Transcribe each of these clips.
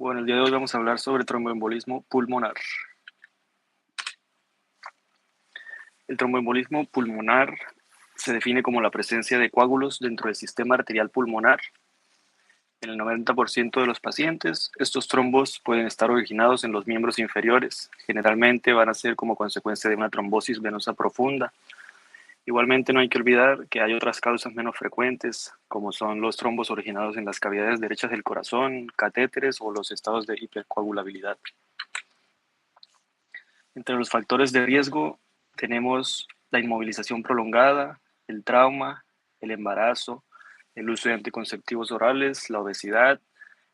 Bueno, el día de hoy vamos a hablar sobre tromboembolismo pulmonar. El tromboembolismo pulmonar se define como la presencia de coágulos dentro del sistema arterial pulmonar. En el 90% de los pacientes, estos trombos pueden estar originados en los miembros inferiores. Generalmente van a ser como consecuencia de una trombosis venosa profunda. Igualmente no hay que olvidar que hay otras causas menos frecuentes, como son los trombos originados en las cavidades derechas del corazón, catéteres o los estados de hipercoagulabilidad. Entre los factores de riesgo tenemos la inmovilización prolongada, el trauma, el embarazo, el uso de anticonceptivos orales, la obesidad,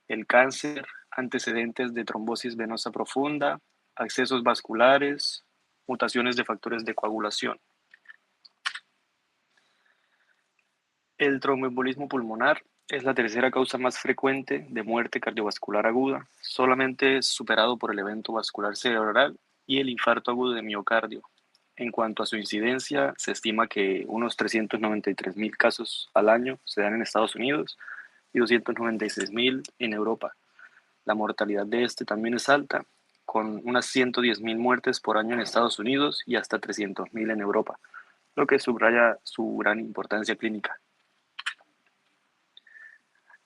el cáncer, antecedentes de trombosis venosa profunda, accesos vasculares, mutaciones de factores de coagulación. El tromboembolismo pulmonar es la tercera causa más frecuente de muerte cardiovascular aguda, solamente superado por el evento vascular cerebral y el infarto agudo de miocardio. En cuanto a su incidencia, se estima que unos 393.000 casos al año se dan en Estados Unidos y 296.000 en Europa. La mortalidad de este también es alta, con unas 110.000 muertes por año en Estados Unidos y hasta 300.000 en Europa, lo que subraya su gran importancia clínica.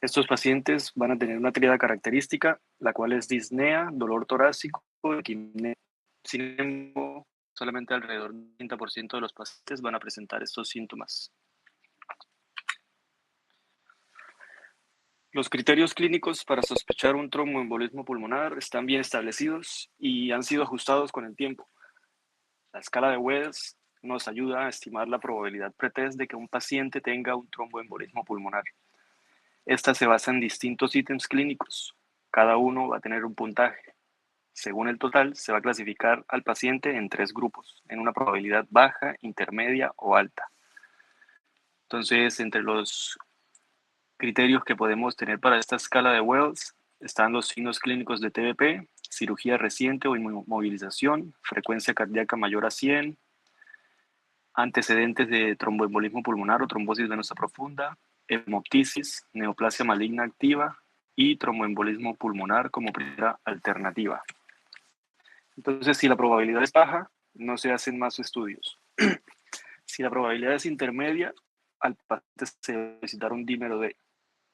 Estos pacientes van a tener una tríada característica, la cual es disnea, dolor torácico y equipnea. Sin embargo, solamente alrededor del 30% de los pacientes van a presentar estos síntomas. Los criterios clínicos para sospechar un tromboembolismo pulmonar están bien establecidos y han sido ajustados con el tiempo. La escala de Wells nos ayuda a estimar la probabilidad pretest de que un paciente tenga un tromboembolismo pulmonar. Esta se basa en distintos ítems clínicos. Cada uno va a tener un puntaje. Según el total, se va a clasificar al paciente en 3 grupos, en una probabilidad baja, intermedia o alta. Entonces, entre los criterios que podemos tener para esta escala de Wells están los signos clínicos de TBP, cirugía reciente o inmovilización, frecuencia cardíaca mayor a 100, antecedentes de tromboembolismo pulmonar o trombosis venosa profunda, hemoptisis, neoplasia maligna activa y tromboembolismo pulmonar como primera alternativa. Entonces, si la probabilidad es baja, no se hacen más estudios. Si la probabilidad es intermedia, al paciente se debe solicitar un dímero D.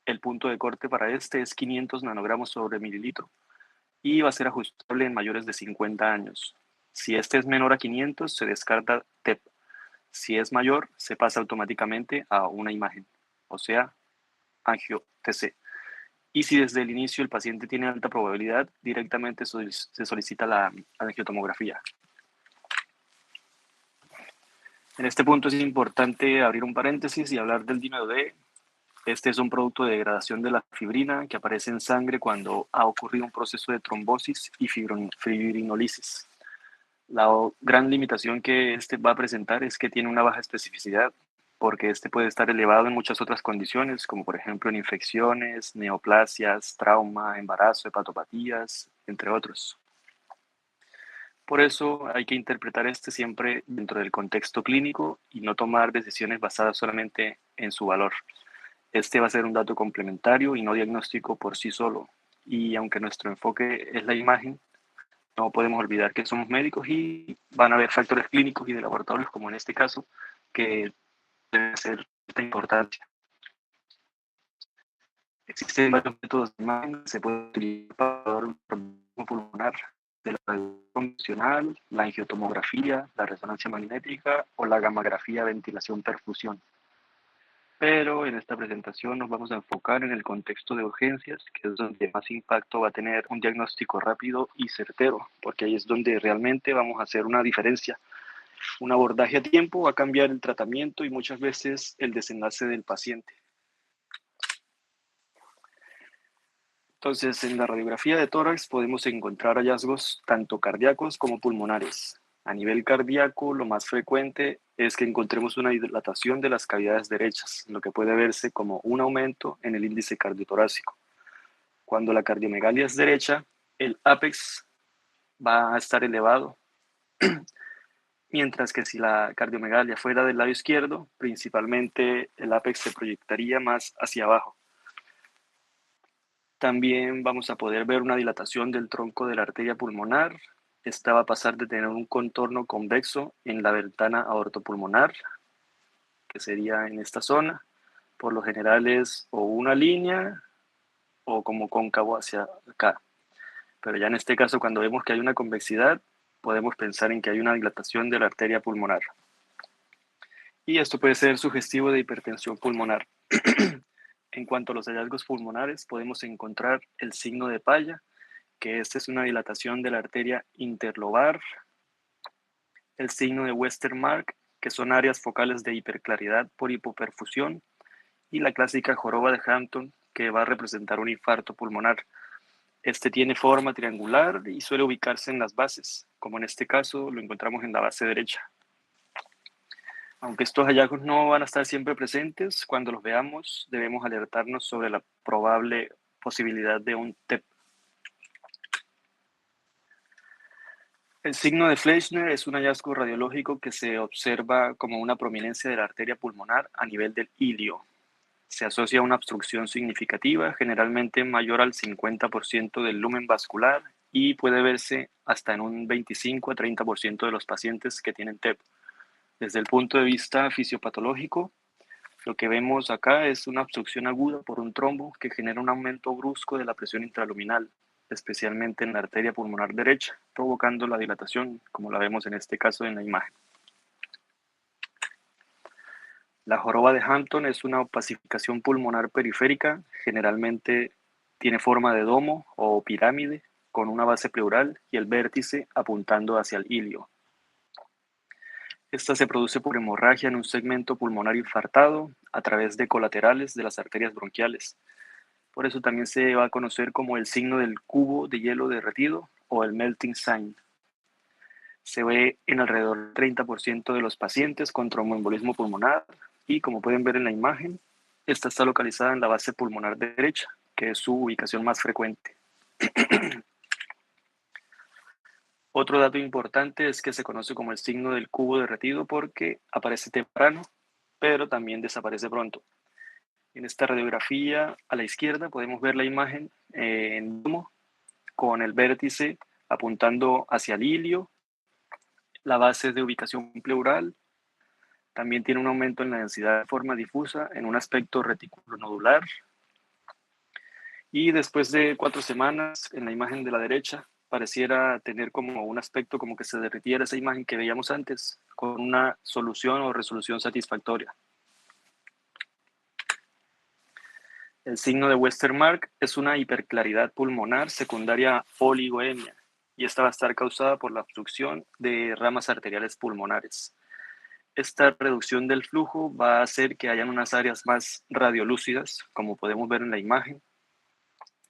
El punto de corte para este es 500 nanogramos sobre mililitro y va a ser ajustable en mayores de 50 años. Si este es menor a 500, se descarta TEP. Si es mayor, se pasa automáticamente a una imagen, o sea, angio-TC. Y si desde el inicio el paciente tiene alta probabilidad, directamente se solicita la angiotomografía. En este punto es importante abrir un paréntesis y hablar del dímero D. Este es un producto de degradación de la fibrina que aparece en sangre cuando ha ocurrido un proceso de trombosis y fibrinolisis. La gran limitación que este va a presentar es que tiene una baja especificidad, porque este puede estar elevado en muchas otras condiciones, como por ejemplo en infecciones, neoplasias, trauma, embarazo, hepatopatías, entre otros. Por eso hay que interpretar este siempre dentro del contexto clínico y no tomar decisiones basadas solamente en su valor. Este va a ser un dato complementario y no diagnóstico por sí solo. Y aunque nuestro enfoque es la imagen, no podemos olvidar que somos médicos y van a haber factores clínicos y de laboratorios, como en este caso, que deben ser de importancia. Existen varios métodos de imagen que se pueden utilizar para el tromboembolismo pulmonar, de la radiografía convencional, la angiotomografía, la resonancia magnética o la gammagrafía ventilación-perfusión. Pero en esta presentación nos vamos a enfocar en el contexto de urgencias, que es donde más impacto va a tener un diagnóstico rápido y certero, porque ahí es donde realmente vamos a hacer una diferencia. Un abordaje a tiempo va a cambiar el tratamiento y muchas veces el desenlace del paciente. Entonces, en la radiografía de tórax podemos encontrar hallazgos tanto cardíacos como pulmonares. A nivel cardíaco, lo más frecuente es que encontremos una dilatación de las cavidades derechas, lo que puede verse como un aumento en el índice cardiotorácico. Cuando la cardiomegalia es derecha, el ápex va a estar elevado, mientras que si la cardiomegalia fuera del lado izquierdo, principalmente el ápex se proyectaría más hacia abajo. También vamos a poder ver una dilatación del tronco de la arteria pulmonar. Esta va a pasar de tener un contorno convexo en la ventana aortopulmonar, que sería en esta zona. Por lo general es o una línea o como cóncavo hacia acá. Pero ya en este caso, cuando vemos que hay una convexidad, podemos pensar en que hay una dilatación de la arteria pulmonar. Y esto puede ser sugestivo de hipertensión pulmonar. En cuanto a los hallazgos pulmonares, podemos encontrar el signo de Paya, que esta es una dilatación de la arteria interlobar, el signo de Westermarck, que son áreas focales de hiperclaridad por hipoperfusión, y la clásica joroba de Hampton, que va a representar un infarto pulmonar. Este tiene forma triangular y suele ubicarse en las bases, como en este caso lo encontramos en la base derecha. Aunque estos hallazgos no van a estar siempre presentes, cuando los veamos debemos alertarnos sobre la probable posibilidad de un TEP. El signo de Fleischner es un hallazgo radiológico que se observa como una prominencia de la arteria pulmonar a nivel del ilio. Se asocia a una obstrucción significativa, generalmente mayor al 50% del lumen vascular, y puede verse hasta en un 25 a 30% de los pacientes que tienen TEP. Desde el punto de vista fisiopatológico, lo que vemos acá es una obstrucción aguda por un trombo que genera un aumento brusco de la presión intraluminal, especialmente en la arteria pulmonar derecha, provocando la dilatación, como la vemos en este caso en la imagen. La joroba de Hampton es una opacificación pulmonar periférica, generalmente tiene forma de domo o pirámide, con una base pleural y el vértice apuntando hacia el ilio. Esta se produce por hemorragia en un segmento pulmonar infartado a través de colaterales de las arterias bronquiales. Por eso también se va a conocer como el signo del cubo de hielo derretido o el melting sign. Se ve en alrededor del 30% de los pacientes con tromboembolismo pulmonar y, como pueden ver en la imagen, esta está localizada en la base pulmonar derecha, que es su ubicación más frecuente. Otro dato importante es que se conoce como el signo del cubo derretido porque aparece temprano, pero también desaparece pronto. En esta radiografía a la izquierda podemos ver la imagen en domo con el vértice apuntando hacia el ilio, la base es de ubicación pleural, también tiene un aumento en la densidad de forma difusa en un aspecto reticulonodular, y después de 4 semanas en la imagen de la derecha pareciera tener como un aspecto como que se derritiera esa imagen que veíamos antes con una solución o resolución satisfactoria. El signo de Westermarck es una hiperclaridad pulmonar secundaria oligoemia, y esta va a estar causada por la obstrucción de ramas arteriales pulmonares. Esta reducción del flujo va a hacer que hayan unas áreas más radiolúcidas, como podemos ver en la imagen.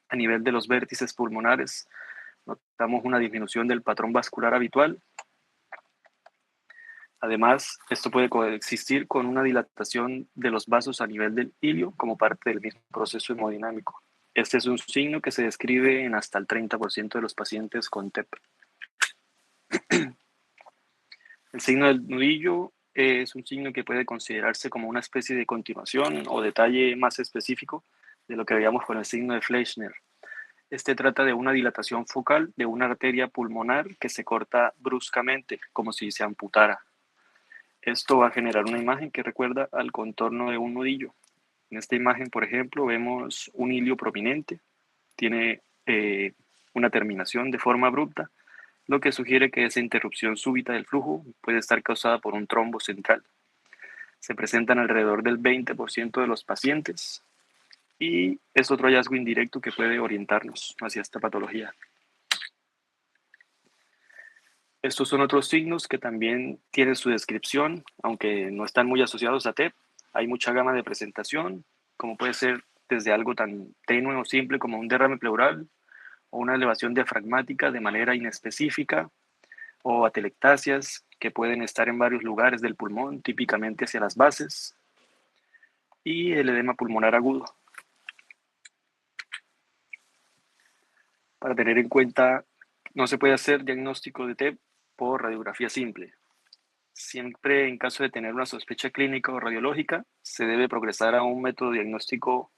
A nivel de los vértices pulmonares, notamos una disminución del patrón vascular habitual. Además, esto puede coexistir con una dilatación de los vasos a nivel del ilio como parte del mismo proceso hemodinámico. Este es un signo que se describe en hasta el 30% de los pacientes con TEP. El signo del nudillo es un signo que puede considerarse como una especie de continuación o detalle más específico de lo que veíamos con el signo de Fleischner. Este trata de una dilatación focal de una arteria pulmonar que se corta bruscamente, como si se amputara. Esto va a generar una imagen que recuerda al contorno de un nudillo. En esta imagen, por ejemplo, vemos un hilio prominente, tiene una terminación de forma abrupta, lo que sugiere que esa interrupción súbita del flujo puede estar causada por un trombo central. Se presentan alrededor del 20% de los pacientes y es otro hallazgo indirecto que puede orientarnos hacia esta patología. Estos son otros signos que también tienen su descripción, aunque no están muy asociados a TEP. Hay mucha gama de presentación, como puede ser desde algo tan tenue o simple como un derrame pleural o una elevación diafragmática de manera inespecífica, o atelectasias que pueden estar en varios lugares del pulmón, típicamente hacia las bases, y el edema pulmonar agudo. Para tener en cuenta, no se puede hacer diagnóstico de TEP por radiografía simple. Siempre en caso de tener una sospecha clínica o radiológica, se debe progresar a un método diagnóstico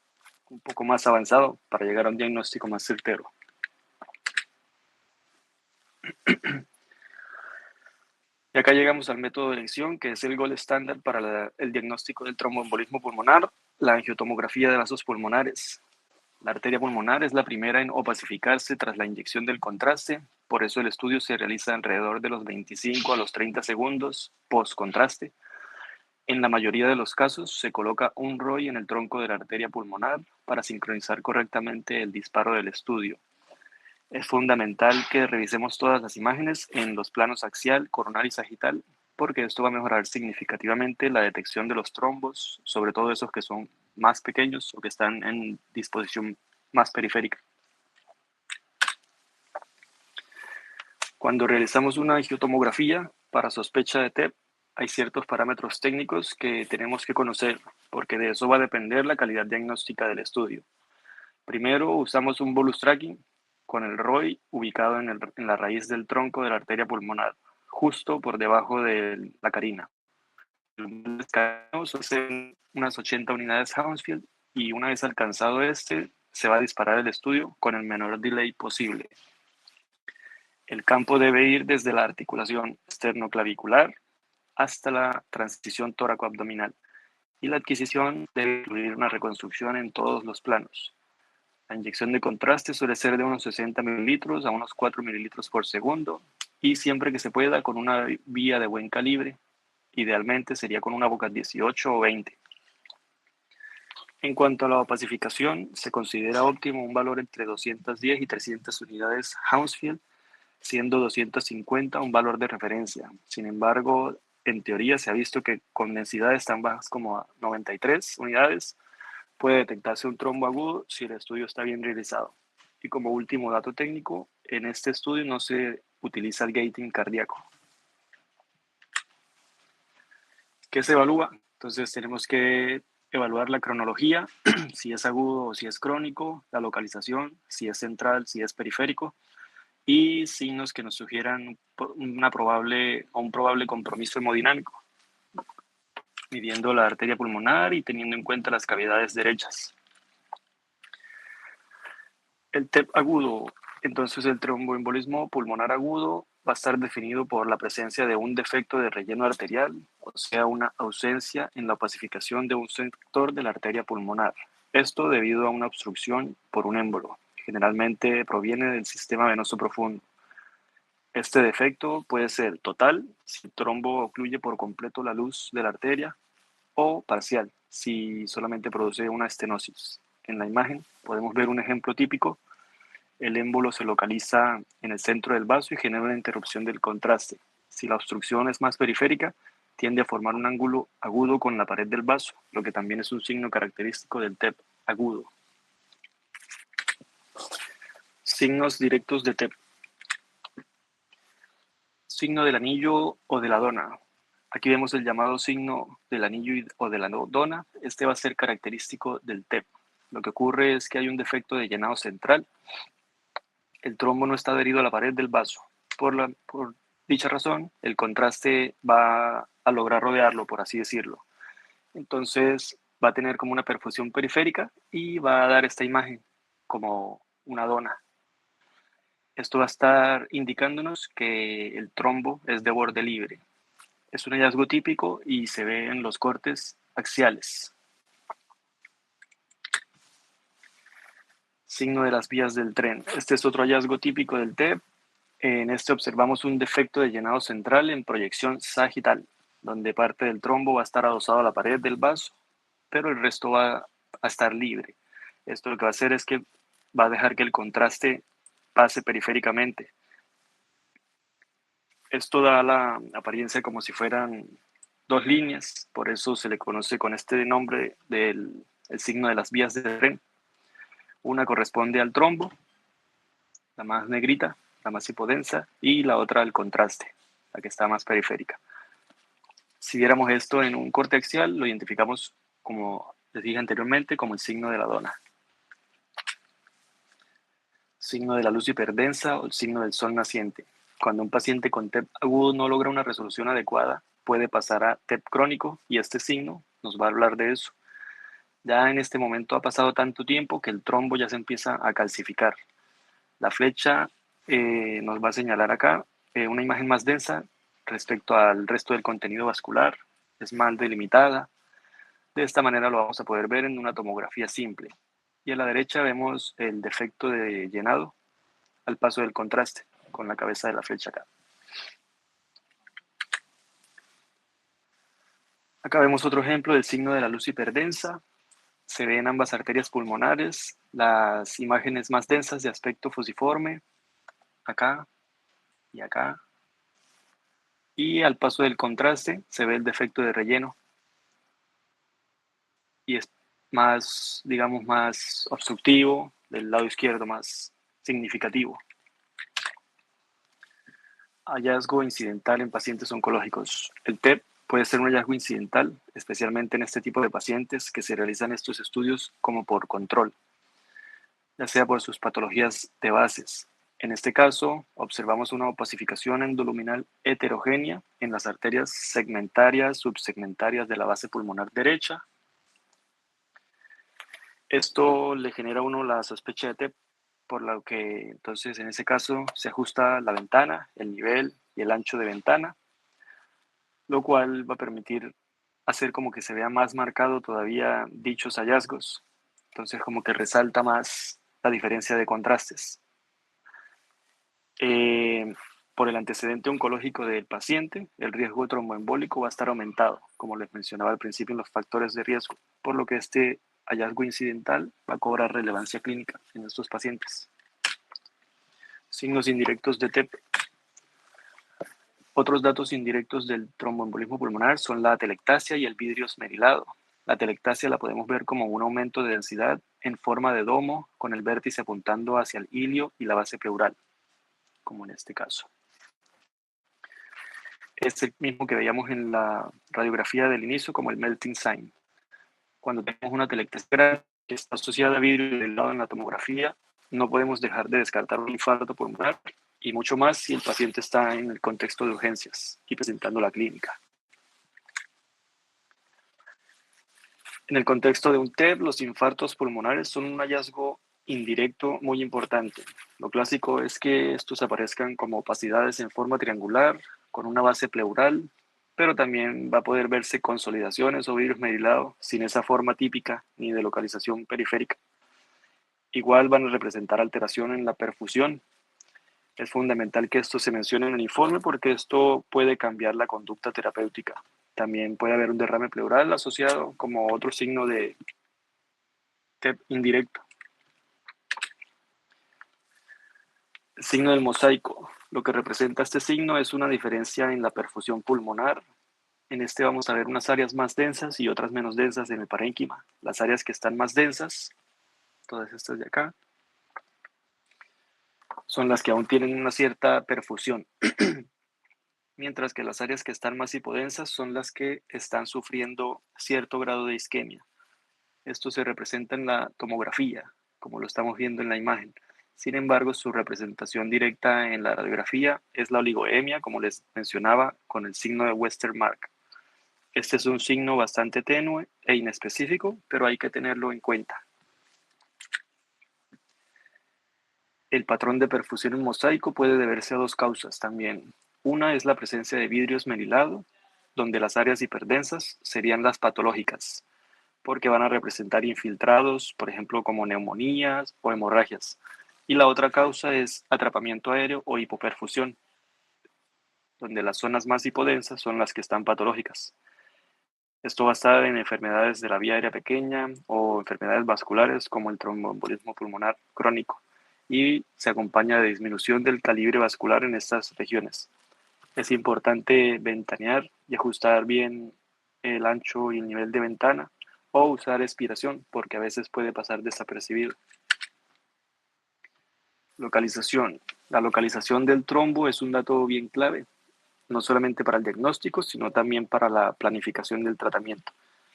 un poco más avanzado para llegar a un diagnóstico más certero. Y acá llegamos al método de elección, que es el gold estándar para el diagnóstico del tromboembolismo pulmonar, la angiotomografía de vasos pulmonares. La arteria pulmonar es la primera en opacificarse tras la inyección del contraste, por eso el estudio se realiza alrededor de los 25 a los 30 segundos post-contraste. En la mayoría de los casos se coloca un ROI en el tronco de la arteria pulmonar para sincronizar correctamente el disparo del estudio. Es fundamental que revisemos todas las imágenes en los planos axial, coronar y sagital, porque esto va a mejorar significativamente la detección de los trombos, sobre todo esos que son más pequeños o que están en disposición más periférica. Cuando realizamos una angiotomografía para sospecha de TEP, hay ciertos parámetros técnicos que tenemos que conocer, porque de eso va a depender la calidad diagnóstica del estudio. Primero, usamos un bolus tracking con el ROI ubicado en la raíz del tronco de la arteria pulmonar, justo por debajo de la carina. Hacen unas 80 unidades Hounsfield y una vez alcanzado este, se va a disparar el estudio con el menor delay posible. El campo debe ir desde la articulación esternoclavicular hasta la transición tóraco-abdominal y la adquisición debe incluir una reconstrucción en todos los planos. La inyección de contraste suele ser de unos 60 mililitros a unos 4 mililitros por segundo y siempre que se pueda con una vía de buen calibre. Idealmente sería con una boca 18 o 20. En cuanto a la opacificación, se considera óptimo un valor entre 210 y 300 unidades Hounsfield, siendo 250 un valor de referencia. Sin embargo, en teoría se ha visto que con densidades tan bajas como a 93 unidades, puede detectarse un trombo agudo si el estudio está bien realizado. Y como último dato técnico, en este estudio no se utiliza el gating cardíaco. ¿Qué se evalúa? Entonces tenemos que evaluar la cronología, si es agudo o si es crónico, la localización, si es central, si es periférico, y signos que nos sugieran un probable compromiso hemodinámico, midiendo la arteria pulmonar y teniendo en cuenta las cavidades derechas. El TEP agudo, entonces el tromboembolismo pulmonar agudo va a estar definido por la presencia de un defecto de relleno arterial, o sea, una ausencia en la opacificación de un sector de la arteria pulmonar. Esto debido a una obstrucción por un émbolo. Generalmente proviene del sistema venoso profundo. Este defecto puede ser total, si el trombo ocluye por completo la luz de la arteria, o parcial, si solamente produce una estenosis. En la imagen podemos ver un ejemplo típico. El émbolo se localiza en el centro del vaso y genera una interrupción del contraste. Si la obstrucción es más periférica, tiende a formar un ángulo agudo con la pared del vaso, lo que también es un signo característico del TEP agudo. Signos directos de TEP. Signo del anillo o de la dona. Aquí vemos el llamado signo del anillo o de la dona. Este va a ser característico del TEP. Lo que ocurre es que hay un defecto de llenado central. El trombo no está adherido a la pared del vaso. Por dicha razón, el contraste va a lograr rodearlo, por así decirlo. Entonces va a tener como una perfusión periférica y va a dar esta imagen como una dona. Esto va a estar indicándonos que el trombo es de borde libre. Es un hallazgo típico y se ve en los cortes axiales. Signo de las vías del tren. Este es otro hallazgo típico del TEP. En este observamos un defecto de llenado central en proyección sagital, donde parte del trombo va a estar adosado a la pared del vaso, pero el resto va a estar libre. Esto lo que va a hacer es que va a dejar que el contraste pase periféricamente. Esto da la apariencia como si fueran dos líneas, por eso se le conoce con este nombre del el signo de las vías del tren. Una corresponde al trombo, la más negrita, la más hipodensa, y la otra al contraste, la que está más periférica. Si viéramos esto en un corte axial, lo identificamos, como les dije anteriormente, como el signo de la dona. Signo de la luz hiperdensa o el signo del sol naciente. Cuando un paciente con TEP agudo no logra una resolución adecuada, puede pasar a TEP crónico y este signo nos va a hablar de eso. Ya en este momento ha pasado tanto tiempo que el trombo ya se empieza a calcificar. La flecha nos va a señalar acá una imagen más densa respecto al resto del contenido vascular, es más delimitada. De esta manera lo vamos a poder ver en una tomografía simple. Y a la derecha vemos el defecto de llenado al paso del contraste con la cabeza de la flecha acá. Acá vemos otro ejemplo del signo de la luz hiperdensa. Se ven ambas arterias pulmonares, las imágenes más densas de aspecto fusiforme, acá y acá. Y al paso del contraste se ve el defecto de relleno y es más, digamos, más obstructivo, del lado izquierdo más significativo. Hallazgo incidental en pacientes oncológicos. El TEP puede ser un hallazgo incidental, especialmente en este tipo de pacientes que se realizan estos estudios como por control, ya sea por sus patologías de bases. En este caso, observamos una opacificación endoluminal heterogénea en las arterias segmentarias, subsegmentarias de la base pulmonar derecha. Esto le genera a uno la sospecha de TEP, por lo que entonces en ese caso se ajusta la ventana, el nivel y el ancho de ventana, lo cual va a permitir hacer como que se vea más marcado todavía dichos hallazgos. Entonces como que resalta más la diferencia de contrastes. Eh, por el antecedente oncológico del paciente, el riesgo tromboembólico va a estar aumentado, como les mencionaba al principio en los factores de riesgo, por lo que este hallazgo incidental va a cobrar relevancia clínica en estos pacientes. Signos indirectos de TEP. Otros datos indirectos del tromboembolismo pulmonar son la atelectasia y el vidrio esmerilado. La atelectasia la podemos ver como un aumento de densidad en forma de domo, con el vértice apuntando hacia el ilio y la base pleural, como en este caso. Es el mismo que veíamos en la radiografía del inicio como el melting sign. Cuando tenemos una atelectasia que está asociada a vidrio del lado en la tomografía, no podemos dejar de descartar un infarto pulmonar y mucho más si el paciente está en el contexto de urgencias y presentando la clínica. En el contexto de un TEP, los infartos pulmonares son un hallazgo indirecto muy importante. Lo clásico es que estos aparezcan como opacidades en forma triangular, con una base pleural, pero también va a poder verse consolidaciones o vidrio esmerilado sin esa forma típica ni de localización periférica. Igual van a representar alteración en la perfusión. Es fundamental que esto se mencione en el informe porque esto puede cambiar la conducta terapéutica. También puede haber un derrame pleural asociado como otro signo de TEP indirecto. El signo del mosaico. Lo que representa este signo es una diferencia en la perfusión pulmonar. En este vamos a ver unas áreas más densas y otras menos densas en el parénquima. Las áreas que están más densas, todas estas de acá, son las que aún tienen una cierta perfusión, mientras que las áreas que están más hipodensas son las que están sufriendo cierto grado de isquemia. Esto se representa en la tomografía, como lo estamos viendo en la imagen. Sin embargo, su representación directa en la radiografía es la oligoemia, como les mencionaba, con el signo de Westermarck. Este es un signo bastante tenue e inespecífico, pero hay que tenerlo en cuenta. El patrón de perfusión en mosaico puede deberse a dos causas también. Una es la presencia de vidrio esmerilado, donde las áreas hiperdensas serían las patológicas, porque van a representar infiltrados, por ejemplo, como neumonías o hemorragias. Y la otra causa es atrapamiento aéreo o hipoperfusión, donde las zonas más hipodensas son las que están patológicas. Esto va a estar en enfermedades de la vía aérea pequeña o enfermedades vasculares como el tromboembolismo pulmonar crónico y se acompaña de disminución del calibre vascular en estas regiones. Es importante ventanear y ajustar bien el ancho y el nivel de ventana o usar expiración porque a veces puede pasar desapercibido. Localización. La localización del trombo es un dato bien clave, no solamente para el diagnóstico, sino también para la planificación del tratamiento,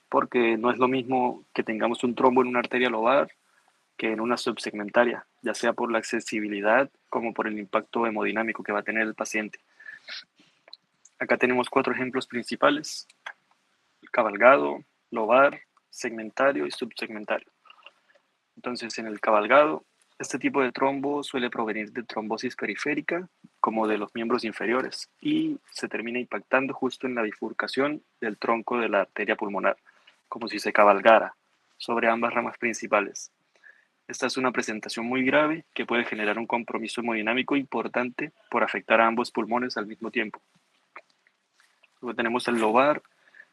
porque no es lo mismo que tengamos un trombo en una arteria lobar que en una subsegmentaria, ya sea por la accesibilidad como por el impacto hemodinámico que va a tener el paciente. Acá tenemos 4 ejemplos principales: cabalgado, lobar, segmentario y subsegmentario. Entonces, en el cabalgado, este tipo de trombo suele provenir de trombosis periférica, como de los miembros inferiores, y se termina impactando justo en la bifurcación del tronco de la arteria pulmonar, como si se cabalgara sobre ambas ramas principales. Esta es una presentación muy grave que puede generar un compromiso hemodinámico importante por afectar a ambos pulmones al mismo tiempo. Luego tenemos el lobar,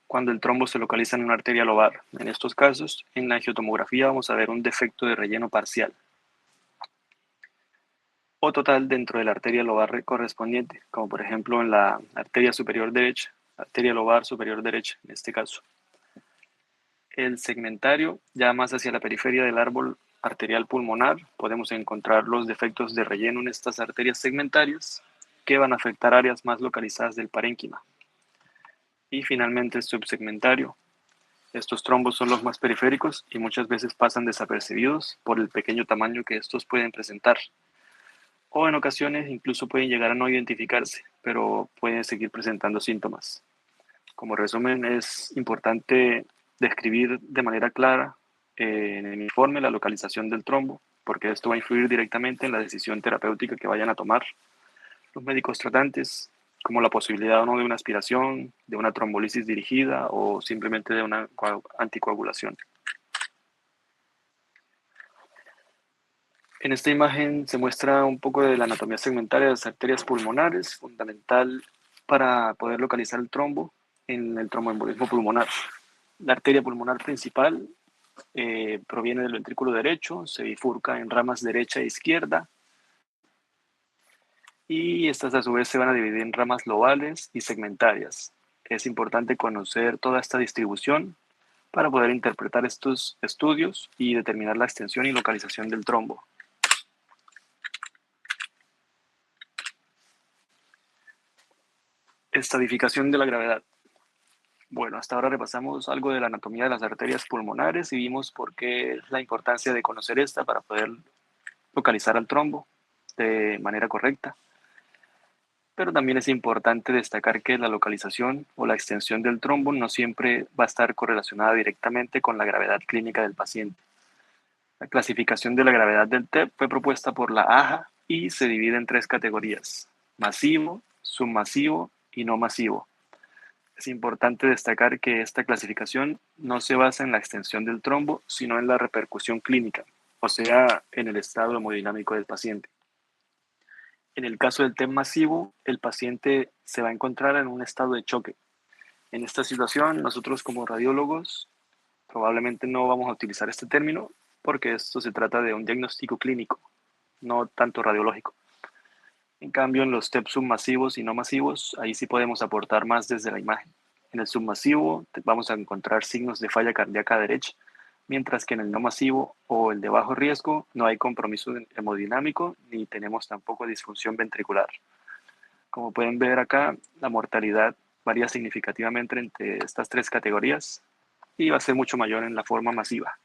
cuando el trombo se localiza en una arteria lobar. En estos casos, en la angiotomografía vamos a ver un defecto de relleno parcial o total dentro de la arteria lobar correspondiente, como por ejemplo en la arteria superior derecha, arteria lobar superior derecha en este caso. El segmentario, ya más hacia la periferia del árbol arterial pulmonar, podemos encontrar los defectos de relleno en estas arterias segmentarias que van a afectar áreas más localizadas del parénquima. Y finalmente el subsegmentario. Estos trombos son los más periféricos y muchas veces pasan desapercibidos por el pequeño tamaño que estos pueden presentar. O en ocasiones incluso pueden llegar a no identificarse, pero pueden seguir presentando síntomas. Como resumen, es importante describir de manera clara en el informe la localización del trombo, porque esto va a influir directamente en la decisión terapéutica que vayan a tomar los médicos tratantes, como la posibilidad o no de una aspiración, de una trombolisis dirigida o simplemente de una anticoagulación. En esta imagen se muestra un poco de la anatomía segmentaria de las arterias pulmonares, fundamental para poder localizar el trombo en el tromboembolismo pulmonar. La arteria pulmonar principal proviene del ventrículo derecho, se bifurca en ramas derecha e izquierda, y estas a su vez se van a dividir en ramas lobales y segmentarias. Es importante conocer toda esta distribución para poder interpretar estos estudios y determinar la extensión y localización del trombo. Estadificación de la gravedad. Bueno, hasta ahora repasamos algo de la anatomía de las arterias pulmonares y vimos por qué es la importancia de conocer esta para poder localizar al trombo de manera correcta. Pero también es importante destacar que la localización o la extensión del trombo no siempre va a estar correlacionada directamente con la gravedad clínica del paciente. La clasificación de la gravedad del TEP fue propuesta por la AJA y se divide en 3 categorías: masivo, submasivo y no masivo. Es importante destacar que esta clasificación no se basa en la extensión del trombo, sino en la repercusión clínica, o sea, en el estado hemodinámico del paciente. En el caso del TEP masivo, el paciente se va a encontrar en un estado de choque. En esta situación, nosotros como radiólogos probablemente no vamos a utilizar este término porque esto se trata de un diagnóstico clínico, no tanto radiológico. En cambio, en los TEP submasivos y no masivos, ahí sí podemos aportar más desde la imagen. En el submasivo vamos a encontrar signos de falla cardíaca derecha, mientras que en el no masivo o el de bajo riesgo no hay compromiso hemodinámico ni tenemos tampoco disfunción ventricular. Como pueden ver acá, la mortalidad varía significativamente entre estas 3 categorías y va a ser mucho mayor en la forma masiva.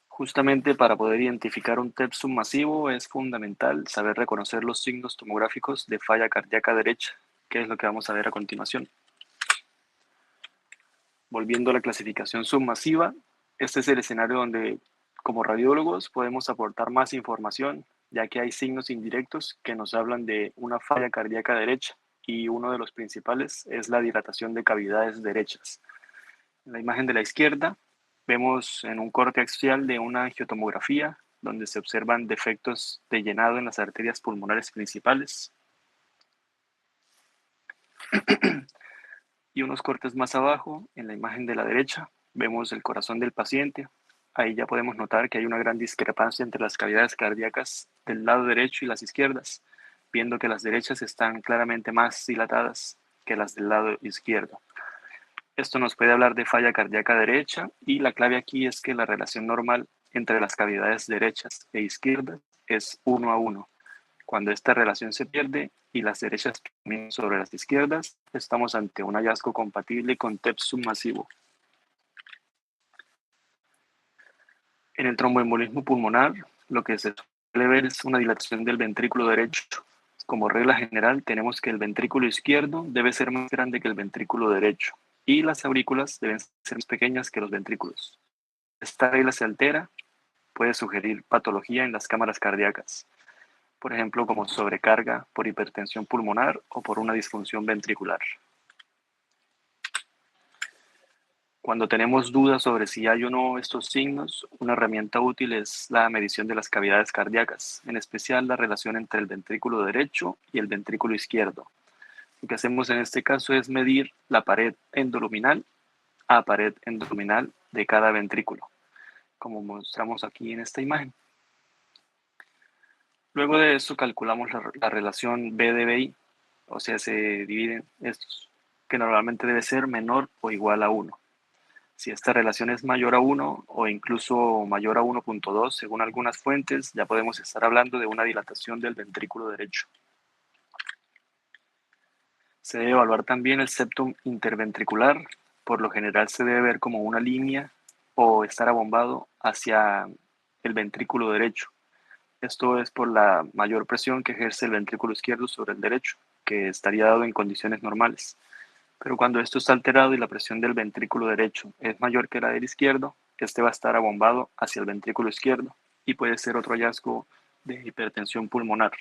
Justamente para poder identificar un TEP submasivo es fundamental saber reconocer los signos tomográficos de falla cardíaca derecha, que es lo que vamos a ver a continuación. Volviendo a la clasificación submasiva, este es el escenario donde como radiólogos podemos aportar más información, ya que hay signos indirectos que nos hablan de una falla cardíaca derecha y uno de los principales es la dilatación de cavidades derechas. En la imagen de la izquierda vemos en un corte axial de una angiotomografía donde se observan defectos de llenado en las arterias pulmonares principales. Y unos cortes más abajo, en la imagen de la derecha, vemos el corazón del paciente. Ahí ya podemos notar que hay una gran discrepancia entre las cavidades cardíacas del lado derecho y las izquierdas, viendo que las derechas están claramente más dilatadas que las del lado izquierdo. Esto nos puede hablar de falla cardíaca derecha y la clave aquí es que la relación normal entre las cavidades derechas e izquierdas es 1:1. Cuando esta relación se pierde y las derechas dominan sobre las izquierdas, estamos ante un hallazgo compatible con TEP submasivo. En el tromboembolismo pulmonar, lo que se suele ver es una dilatación del ventrículo derecho. Como regla general, tenemos que el ventrículo izquierdo debe ser más grande que el ventrículo derecho. y las aurículas deben ser más pequeñas que los ventrículos. Esta regla se altera, puede sugerir patología en las cámaras cardíacas, por ejemplo, como sobrecarga por hipertensión pulmonar o por una disfunción ventricular. Cuando tenemos dudas sobre si hay o no estos signos, una herramienta útil es la medición de las cavidades cardíacas, en especial la relación entre el ventrículo derecho y el ventrículo izquierdo. Lo que hacemos en este caso es medir la pared endoluminal a pared endoluminal de cada ventrículo, como mostramos aquí en esta imagen. Luego de eso calculamos la relación B de BI, o sea, se dividen estos, que normalmente debe ser menor o igual a 1. Si esta relación es mayor a 1 o incluso mayor a 1.2, según algunas fuentes, ya podemos estar hablando de una dilatación del ventrículo derecho. Se debe evaluar también el septum interventricular. Por lo general se debe ver como una línea o estar abombado hacia el ventrículo derecho. Esto es por la mayor presión que ejerce el ventrículo izquierdo sobre el derecho, que estaría dado en condiciones normales. Pero cuando esto está alterado y la presión del ventrículo derecho es mayor que la del izquierdo, este va a estar abombado hacia el ventrículo izquierdo y puede ser otro hallazgo de hipertensión pulmonar.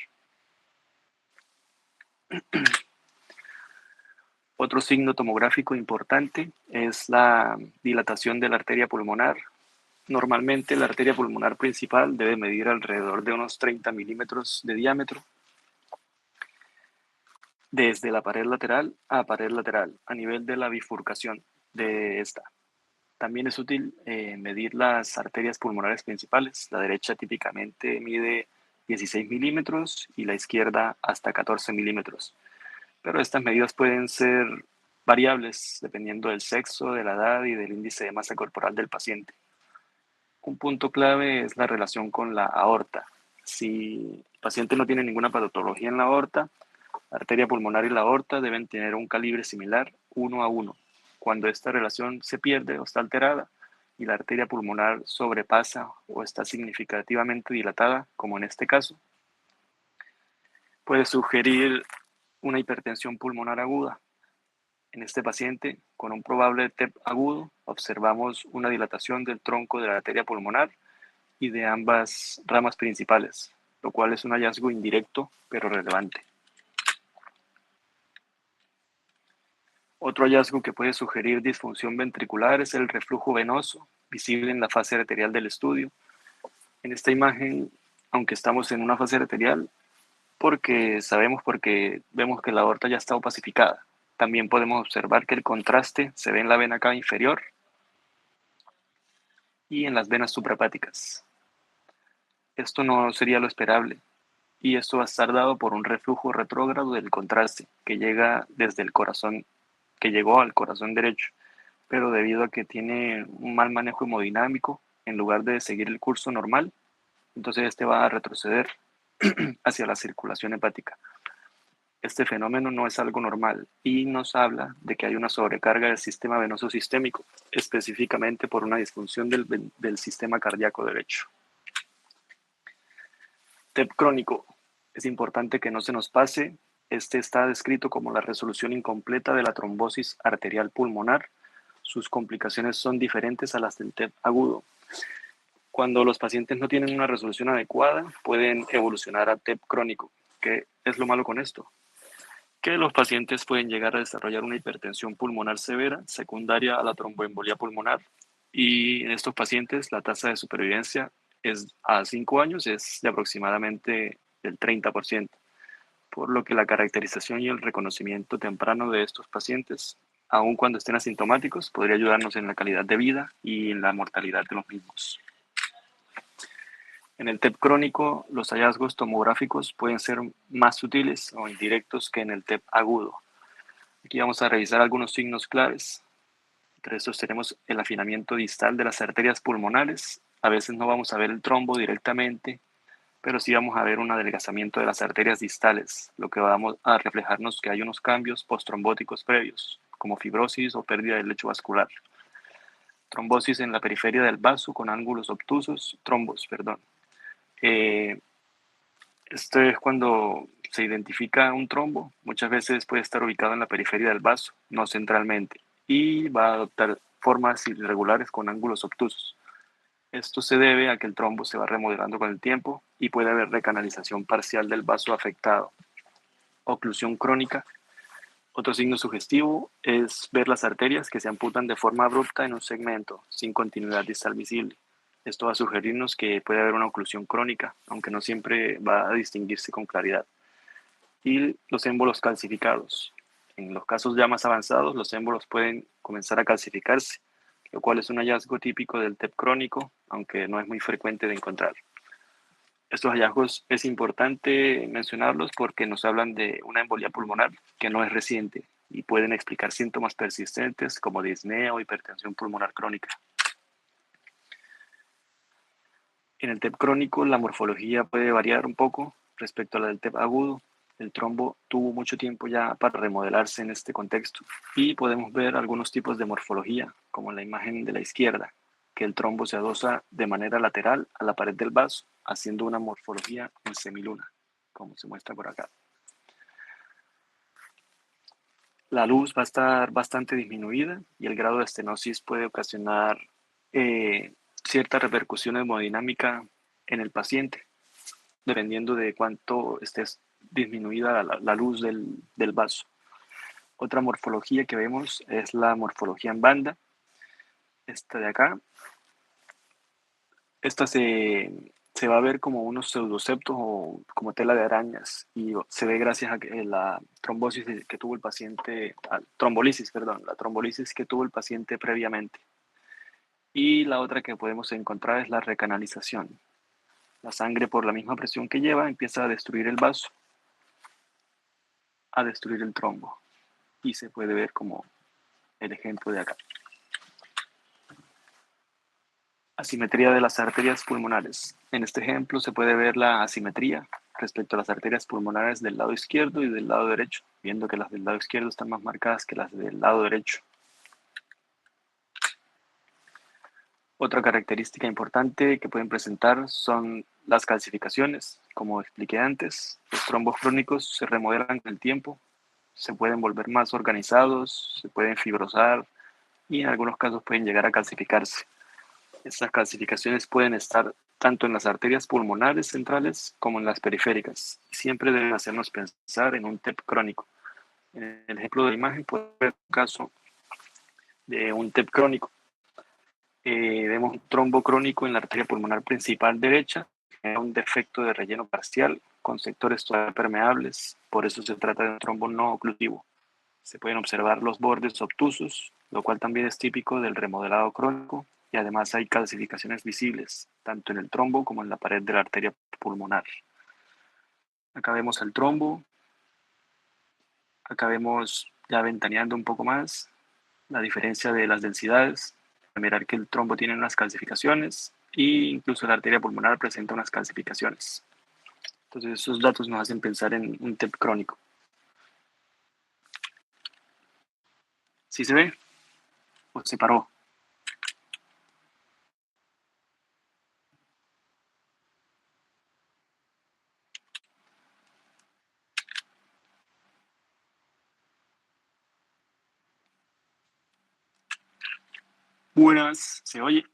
Otro signo tomográfico importante es la dilatación de la arteria pulmonar. Normalmente la arteria pulmonar principal debe medir alrededor de unos 30 milímetros de diámetro desde la pared lateral a nivel de la bifurcación de esta. También es útil medir las arterias pulmonares principales. La derecha típicamente mide 16 milímetros y la izquierda hasta 14 milímetros. Pero estas medidas pueden ser variables dependiendo del sexo, de la edad y del índice de masa corporal del paciente. Un punto clave es la relación con la aorta. Si el paciente no tiene ninguna patología en la aorta, la arteria pulmonar y la aorta deben tener un calibre similar 1 a 1. Cuando esta relación se pierde o está alterada y la arteria pulmonar sobrepasa o está significativamente dilatada, como en este caso, puede sugerir una hipertensión pulmonar aguda. En este paciente, con un probable TEP agudo, observamos una dilatación del tronco de la arteria pulmonar y de ambas ramas principales, lo cual es un hallazgo indirecto pero relevante. Otro hallazgo que puede sugerir disfunción ventricular es el reflujo venoso, visible en la fase arterial del estudio. En esta imagen, aunque estamos en una fase arterial, porque vemos que la aorta ya está opacificada. También podemos observar que el contraste se ve en la vena cava inferior y en las venas suprahepáticas. Esto no sería lo esperable, y esto va a estar dado por un reflujo retrógrado del contraste que llega desde el corazón, que llegó al corazón derecho, pero debido a que tiene un mal manejo hemodinámico, en lugar de seguir el curso normal, entonces este va a retroceder hacia la circulación hepática. Este fenómeno no es algo normal y nos habla de que hay una sobrecarga del sistema venoso sistémico, específicamente por una disfunción del sistema cardíaco derecho. TEP crónico. Es importante que no se nos pase. Este está descrito como la resolución incompleta de la trombosis arterial pulmonar. Sus complicaciones son diferentes a las del TEP agudo. Cuando los pacientes no tienen una resolución adecuada, pueden evolucionar a TEP crónico. ¿Qué es lo malo con esto? Que los pacientes pueden llegar a desarrollar una hipertensión pulmonar severa secundaria a la tromboembolia pulmonar, y en estos pacientes la tasa de supervivencia a 5 años es de aproximadamente el 30%, por lo que la caracterización y el reconocimiento temprano de estos pacientes, aun cuando estén asintomáticos, podría ayudarnos en la calidad de vida y en la mortalidad de los mismos. En el TEP crónico, los hallazgos tomográficos pueden ser más sutiles o indirectos que en el TEP agudo. Aquí vamos a revisar algunos signos claves. Entre estos tenemos el afinamiento distal de las arterias pulmonares. A veces no vamos a ver el trombo directamente, pero sí vamos a ver un adelgazamiento de las arterias distales, lo que va a reflejarnos que hay unos cambios postrombóticos previos, como fibrosis o pérdida del lecho vascular. Trombosis en la periferia del vaso con ángulos obtusos, esto es cuando se identifica un trombo. Muchas veces puede estar ubicado en la periferia del vaso, no centralmente, y va a adoptar formas irregulares con ángulos obtusos. Esto se debe a que el trombo se va remodelando con el tiempo y puede haber recanalización parcial del vaso afectado. Oclusión crónica. Otro signo sugestivo es ver las arterias que se amputan de forma abrupta en un segmento, sin continuidad distal visible. Esto va a sugerirnos que puede haber una oclusión crónica, aunque no siempre va a distinguirse con claridad. Y los émbolos calcificados. En los casos ya más avanzados, los émbolos pueden comenzar a calcificarse, lo cual es un hallazgo típico del TEP crónico, aunque no es muy frecuente de encontrar. Estos hallazgos es importante mencionarlos porque nos hablan de una embolia pulmonar que no es reciente y pueden explicar síntomas persistentes como disnea o hipertensión pulmonar crónica. En el TEP crónico la morfología puede variar un poco respecto a la del TEP agudo. El trombo tuvo mucho tiempo ya para remodelarse en este contexto y podemos ver algunos tipos de morfología, como en la imagen de la izquierda, que el trombo se adosa de manera lateral a la pared del vaso, haciendo una morfología en semiluna, como se muestra por acá. La luz va a estar bastante disminuida y el grado de estenosis puede ocasionar cierta repercusión hemodinámica en el paciente, dependiendo de cuánto esté disminuida la luz del vaso. Otra morfología que vemos es la morfología en banda. Esta de acá. Esta se va a ver como unos pseudoseptos o como tela de arañas y se ve gracias a que la trombosis que tuvo el paciente, la trombolisis que tuvo el paciente previamente. Y la otra que podemos encontrar es la recanalización. La sangre, por la misma presión que lleva, empieza a destruir el vaso, a destruir el trombo. Y se puede ver como el ejemplo de acá. Asimetría de las arterias pulmonares. En este ejemplo se puede ver la asimetría respecto a las arterias pulmonares del lado izquierdo y del lado derecho, viendo que las del lado izquierdo están más marcadas que las del lado derecho. Otra característica importante que pueden presentar son las calcificaciones. Como expliqué antes, los trombos crónicos se remodelan con el tiempo, se pueden volver más organizados, se pueden fibrosar y en algunos casos pueden llegar a calcificarse. Estas calcificaciones pueden estar tanto en las arterias pulmonares centrales como en las periféricas. Siempre deben hacernos pensar en un TEP crónico. En el ejemplo de la imagen puede ver un caso de un TEP crónico. Vemos un trombo crónico en la arteria pulmonar principal derecha, un defecto de relleno parcial con sectores todavía permeables, por eso se trata de un trombo no oclusivo. Se pueden observar los bordes obtusos, lo cual también es típico del remodelado crónico, y además hay calcificaciones visibles, tanto en el trombo como en la pared de la arteria pulmonar. Acá vemos el trombo, acá vemos ya ventaneando un poco más la diferencia de las densidades, mirar que el trombo tiene unas calcificaciones e incluso la arteria pulmonar presenta unas calcificaciones. Entonces esos datos nos hacen pensar en un TEP crónico. ¿Sí se ve? ¿O se paró? Buenas, ¿se oye?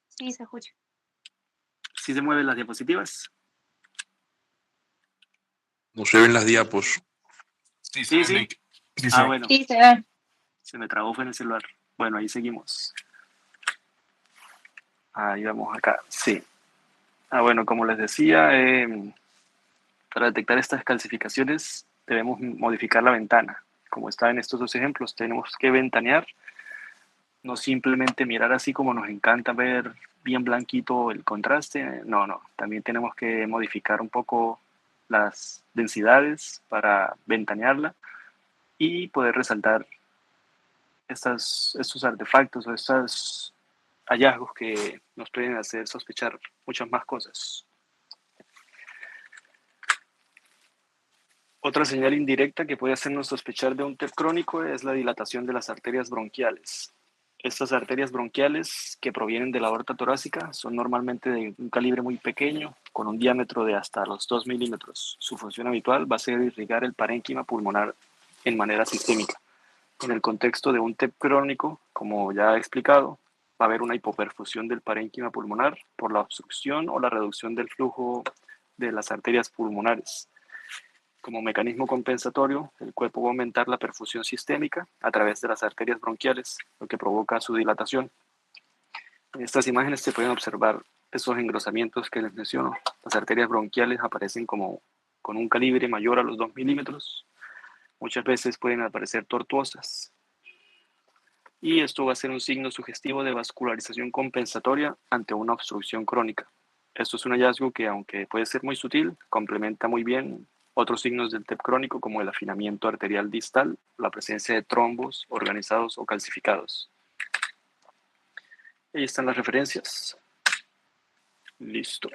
Sí, se escucha. ¿Sí se mueven las diapositivas? No se ven las diapos. Sí, sí. Sí, Bueno, Sí, se ve. se me trabó fue en el celular. Bueno, ahí seguimos. Ahí vamos acá, sí. Bueno, como les decía, para detectar estas calcificaciones debemos modificar la ventana. Como está en estos dos ejemplos, tenemos que ventanear, no simplemente mirar así como nos encanta ver bien blanquito el contraste. No, también tenemos que modificar un poco las densidades para ventanearla y poder resaltar estos artefactos o estos hallazgos que nos pueden hacer sospechar muchas más cosas. Otra señal indirecta que puede hacernos sospechar de un TEP crónico es la dilatación de las arterias bronquiales. Estas arterias bronquiales que provienen de la aorta torácica son normalmente de un calibre muy pequeño, con un diámetro de hasta los 2 milímetros. Su función habitual va a ser irrigar el parénquima pulmonar en manera sistémica. En el contexto de un TEP crónico, como ya he explicado, va a haber una hipoperfusión del parénquima pulmonar por la obstrucción o la reducción del flujo de las arterias pulmonares. Como mecanismo compensatorio, el cuerpo va a aumentar la perfusión sistémica a través de las arterias bronquiales, lo que provoca su dilatación. En estas imágenes se pueden observar esos engrosamientos que les menciono. Las arterias bronquiales aparecen como con un calibre mayor a los 2 milímetros. Muchas veces pueden aparecer tortuosas. Y esto va a ser un signo sugestivo de vascularización compensatoria ante una obstrucción crónica. Esto es un hallazgo que, aunque puede ser muy sutil, complementa muy bien otros signos del TEP crónico como el afinamiento arterial distal, la presencia de trombos organizados o calcificados. Ahí están las referencias. Listo.